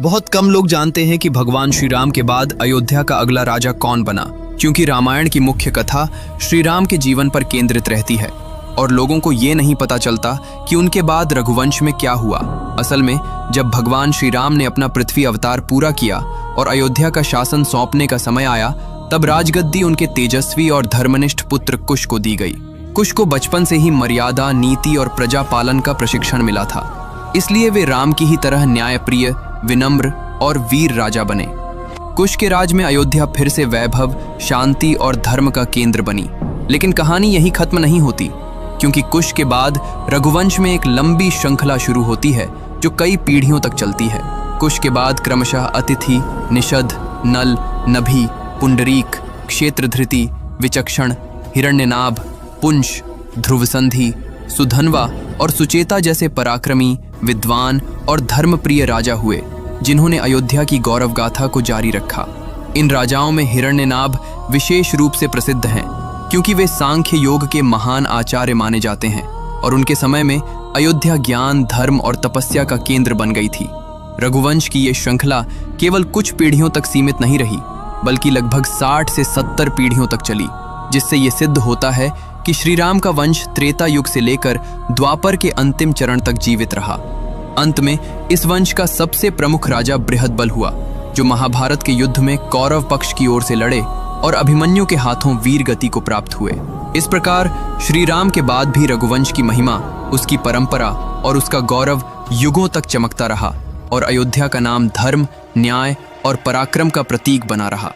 बहुत कम लोग जानते हैं कि भगवान श्री राम के बाद अयोध्या का अगला राजा कौन बना, क्योंकि रामायण की मुख्य कथा श्री राम के जीवन पर केंद्रित रहती है और लोगों को ये नहीं पता चलता कि उनके बाद रघुवंश में क्या हुआ। असल में जब भगवान श्री राम ने अपना पृथ्वी अवतार पूरा किया और अयोध्या का शासन सौंपने का समय आया, तब राजगद्दी उनके तेजस्वी और धर्मनिष्ठ पुत्र कुश को दी गई। कुश को बचपन से ही मर्यादा, नीति और प्रजा पालन का प्रशिक्षण मिला था, इसलिए वे राम की ही तरह न्यायप्रिय, विनम्र और वीर राजा बने। कुश के राज में अयोध्या फिर से वैभव, शांति और धर्म का केंद्र बनी। लेकिन कहानी यहीं खत्म नहीं होती, क्योंकि कुश के बाद रघुवंश में एक लंबी श्रृंखला शुरू होती है जो कई पीढ़ियों तक चलती है। कुश के बाद क्रमशः अतिथि, निषद, नल, नभि, पुंडरीक, क्षेत्रधृति, विचक्षण, हिरण्यनाभ, पुंश, ध्रुवसंधि, सुधन्वा और सुचेता जैसे पराक्रमी, विद्वान और धर्मप्रिय राजा हुए, जिन्होंने अयोध्या की गौरव गाथा को जारी रखा। इन राजाओं में हिरण्यनाभ विशेष रूप से प्रसिद्ध हैं, क्योंकि वे सांख्य योग के महान आचार्य माने जाते हैं और उनके समय में अयोध्या ज्ञान, धर्म और तपस्या का केंद्र बन गई थी। रघुवंश की ये श्रृंखला केवल कुछ पीढ़ियों तक सीमित नहीं रही, बल्कि लगभग 60 से 70 पीढ़ियों तक चली, जिससे ये सिद्ध होता है कि श्री राम का वंश त्रेता युग से लेकर द्वापर के अंतिम चरण तक जीवित रहा। अंत में इस वंश का सबसे प्रमुख राजा बृहदबल हुआ, जो महाभारत के युद्ध में कौरव पक्ष की ओर से लड़े और अभिमन्यु के हाथों वीर गति को प्राप्त हुए। इस प्रकार श्री राम के बाद भी रघुवंश की महिमा, उसकी परंपरा और उसका गौरव युगों तक चमकता रहा और अयोध्या का नाम धर्म, न्याय और पराक्रम का प्रतीक बना रहा।